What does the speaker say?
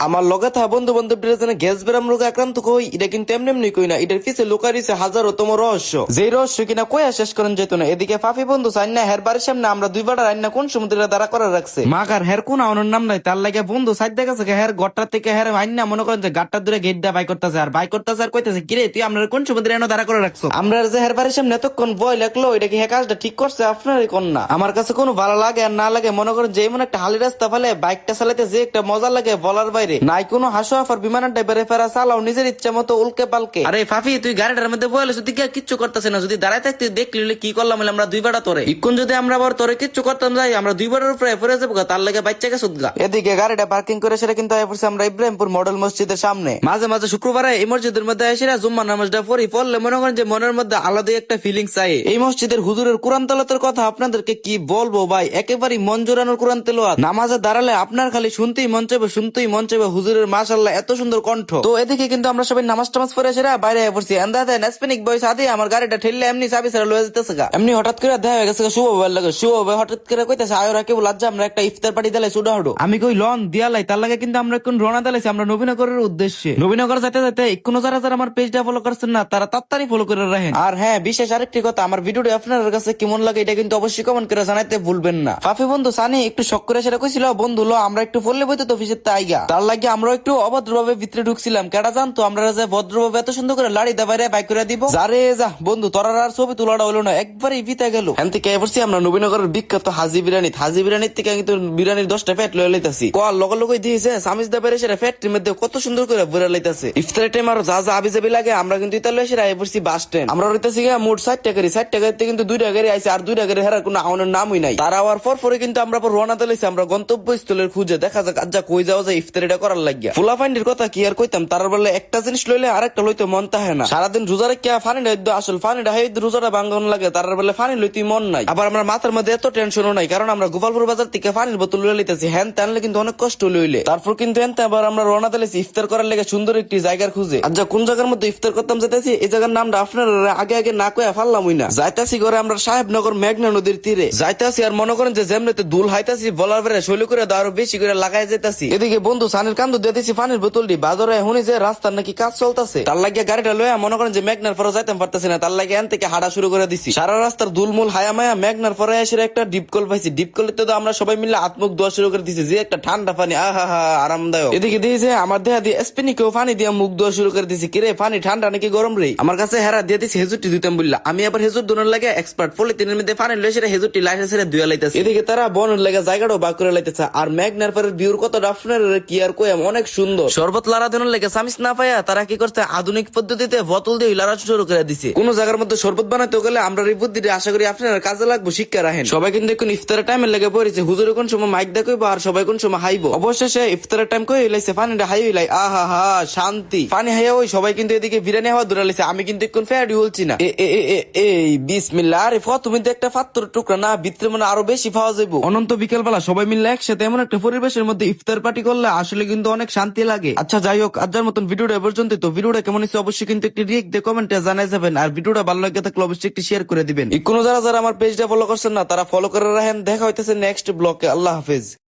আমার লগে থা বন্ধু বান্ধব গ্যাস বেরাম রোগে আক্রান্ত কই এটা কিন্তু এমনি কই না, এটার পিছে লুকাই রয়েছে হাজারতম রহস্য, যে রহস্য কিনা কয়া শেষ করেন যেত না। এদিকে ফাফি বন্ধু চাই না হের বাড়ির সামনে আমরা দুই বাড়া রান্না কোন সমুদ্রে দাঁড়া করে রাখছে, মাকার হের কোন আওনার নাম নাই, তার লাগে বন্ধু সাইড দেখাছে হের গট্টার থেকে হের আইনা মনে করেন যে গাট্টার দূরে গেট দা বাই করতেছে আর বাই করতেছে আর কইতেছে কিরে তুই আমরা কোন সমুদ্রে এনে দাঁড়া করে রাখছো। আমরা যে হের বাড়ির সামনে এতক্ষণ ভয় লাগলো, এটা কি হে কাজটা ঠিক করছে আপনারই কোন না। আমার কাছে কোনো ভালো লাগে আর না লাগে মনে করেন যে এমন একটা হালি রাস্তা ফেলে বাইকটা চালাতে যে একটা মজা লাগে বলার বাইরে নাই। কোনো হাসো আফার বিমানের ড্রাইভারে ফেরা চালাও নিজের ইচ্ছা মতো উল্কে পালকে। আরে ফাফি তুই গাড়িটার মধ্যে বলে যদি কিচ্ছু করতেছে না, যদি দাঁড়ায় থাকতে দেখলি কি করলাম আমরা দুই বাড়া তোরে ইকুন যদি আমরা আবার তোরে কিচ্ছু করতাম যাই আমরা দুই বাড়ার উপরে পড়ে যাবো তার লাগে বাচ্চা গেছে উদ্গা। এদিকে গাড়িটা পার্কিং করে সেটা কিন্তু আমরা ইব্রাহিমপুর মডেল মসজিদের সামনে। মাঝে মাঝে শুক্রবারে এই মসজিদের মধ্যে এসে জুম্মা নামাজটা পড়লে মনে করেন যে মনের মধ্যে আলাদা একটা ফিলিংস চাই। এই মসজিদের হুজুরের কোরআন তেলাওয়াতের কথা আপনাদেরকে কি বলবো ভাই, একেবারেই মন জোরানোর কোরআন তেলাওয়াত। নামাজে দাঁড়ালে আপনার খালি শুনতেই মন চাইবে হুজুরের মাশাআল্লাহ এত সুন্দর কণ্ঠ। তো এদিকে কিন্তু আমরা সবাই নামাজ টামাজ পড়ে সেরা বাইরে পড়ছি স্পেনিক বয়স আদি আমার গাড়িটা ঠেললে এমনি চাবি ছেড়ে লয়ে যেতেছে গা। এমনি হঠাৎ করে দেখা গেছে শুভ ভাই লাগে, শুভ ভাই হঠাৎ করে কইতেছে আয়রা কেবল আজ আমরা একটা ইফতার পার্টি দিলাই সুডা হডো। আমি কই লন দিয়ালাই তার লাগে কিন্তু আমরা এখন রওনা দিলাইছি আমরা নবীনগরের উদ্দেশ্যে। নবীনগর যেতে যেতে কোনো যারা যারা আমার পেজটা ফলো করছেন না তারা তাড়াতাড়ি ফলো করে রাখেন। আর হ্যাঁ বিশেষ আরেকটি কথা, আমার ভিডিওটি আপনাদের কাছে কেমন লাগে এটা কিন্তু অবশ্যই কমেন্ট করে জানাইতে ভুলবেন না। ফাফি বন্ধু সানি একটু শখ করে সেটা কইছিল বন্ধু লো আমরা একটু ফললে বইতে তো অফিসের তাইগা, তার লাগে আমরা একটু অভদ্রভাবে ভিতরে ঢুকছিলাম। কেডা জানতো আমরা যে ভদ্রভাবে এত সুন্দর করে লাড়ি দাবাইরে বাইক করে দিব। যারে যা বন্ধু তোরা আর ছবি তোলাটা হলো না, একবারই বিতা গেল। এখান থেকে এসেছি আমরা নবীনগরের বিখ্যাত হাজি বিরিয়ানি। হাজি বিরিয়ানির থেকে কিন্তু বিরিয়ানির 10টা প্যাট লয়ে লইতাছি। কল লগে লগে দিয়েছে সামিজ দা বেরে সেটা ফ্যাক্টরির মধ্যে কত সুন্দর করে ভরে লইতাছে। ইফতারের টাইম আর যা যা আবি যাবি লাগে আমরা কিন্তু ইতালে এসে এসেছি বাস স্ট্যান্ড। আমরা রইতেছি মোট 60টা গাড়ি, 60টা গাড়িতে কিন্তু 2টা গাড়ি আইছে আর 2টা গাড়ি হেরার কোনো আওনের নামই নাই। তারা আওয়ার পরে কিন্তু আমরা রওনা দিলাইছি আমরা গন্তব্যস্থলের খুঁজে, দেখা যাক আজ কই যাওয়া যায় ইফতারিটা করার লাগিয়া। ফুলাফাইন্ডির কথা কি আর কইতাম, তার বলে একটা জিনিস লইলে আরেকটা লইতে মন তাহে না। সারাদিন রোজা রেখে ফানিটা আসল ফানিটা হাই রোজাটা ভাঙন লাগে, তার বলে ফানি লইতে মন নাই। আবার আমরা মাথার মধ্যে এত টেনশনও নাই কারণ আমরা গোপালপুর বাজার থেকে ফানির বোতল লইয়া লইতেছি। হ্যান টানলে কিন্তু অনেক কষ্ট লইলে তারপর কিন্তু এনতে আবার আমরা রওনা দিলাইছি ইফতার করার লেগে সুন্দর একটি জায়গার খুঁজে। আজ কোন জায়গার মধ্যে ইফতার করতাম যেতেছি এই জায়গার নামটা আপনার আগে আগে না কয়ে ফাললামই না। যাইতাছি করে আমরা সাহেবনগর মেঘনা নদীর তীরে যাইতাছি আর মনে করেন যে যেমনিতে দুল হাইতাছি বলার বেড়ে শৈল করে আরো বেশি করে লাগাই যেতেছি। এদিকে বন্ধু সানের কান্দু দিতেছি পানির বোতলটি বাজারে শুনি যে রাস্তার নাকি কাজ চলতেছে, তার লাগিয়ে গাড়িটা লইয়া মনে করেন যে মেঘনার পরে যাইতাম পারতেছি না, তার লাগে এন থেকে হাঁটা শুরু করে দিছি। সারা রাস্তার দুলমুল হায়া মায়া মেঘনার পরে এসে একটা ডিপকল পাইছি। ডিপকলেতে তো আমরা সবাই মিলে আত্মুখ দোয়া শুরু করে দিছি, যে একটা ঠান্ডা পানি আহা হা আরামদায়ক। এদিকে দিয়েছে আমার দেহা দিয়ে স্পেনিকেও পানি দিয়ে মুখ দোয়া শুরু করে দিছি। কিরে পানি ঠান্ডা নাকি গরম রে? আমার কাছে হেরা দিয়ে দিছি হেজুরটি দিতাম বললা, আমি আবার হেজুর দোনার লাগে এক্সপার্ট। পলিথিনের মধ্যে পানি লইছে হেজুরটি লাইসেন্স এর দুয়া লাইতেছে। এদিকে তারা বনের লাগে জায়গাটাও বাক করে লাইতেছে। আর মেঘনার পরের ভিউর কত আপনার কি আর কই অনেক সুন্দর। শরবত লারা দেওয়ার লেগে সামিস না পাইয়া তারা কি করছে আধুনিক পদ্ধতিতে বোতল দিয়ে লারা শুরু করে দিছে। কোন জায়গার মধ্যে শরবত বানাতে গেলে আমরা এই বুদ্ধিটা আশা করি আপনারা কাজে লাগবো, শিক্ষা রাখেন। সবাই কিন্তু এখন ইফতারের টাইমে লেগে পড়েছে, হুজুরে কোন সময় মাইক দেখইব আর সবাই কোন সময় হাইবো। অবশেষে ইফতারের টাইম কই হইলাইছে, পানিটা হাই হইলাই আহা হা শান্তি। পানি হাইয়া ওই সবাই কিন্তু এদিকে বিরিয়ানি হওয়া দৌড়াইছে, আমি কিন্তু এখন ফেয়ারি হলছি না। এই বিসমিল্লাহ। আরে তুমি তো একটা পাত্র টুকরা না, ভিতরে মনে আরো বেশি পাওয়া যাবো। অনন্ত বিকেলবেলা সবাই মিলে একসাথে এমন একটা পরিবেশের মধ্যে ইফতার পার্টি করলে আসলে কিন্তু অনেক শান্তি লাগে। আচ্ছা যাই হোক আজকের মতন ভিডিওটা পর্যন্ত। তো ভিডিওটা কেমন হচ্ছে অবশ্যই কিন্তু একটি রিয়েক্ট দিয়ে কমেন্টে জানাই যাবেন। আর ভিডিওটা ভালো লাগে থাকলে অবশ্যই একটি শেয়ার করে দিবেন। কোনো যারা যারা আমার পেজটা ফলো করছেন না তারা ফলো করে রাখেন। দেখা হইতেছে নেক্সট ব্লগে। আল্লাহ হাফেজ।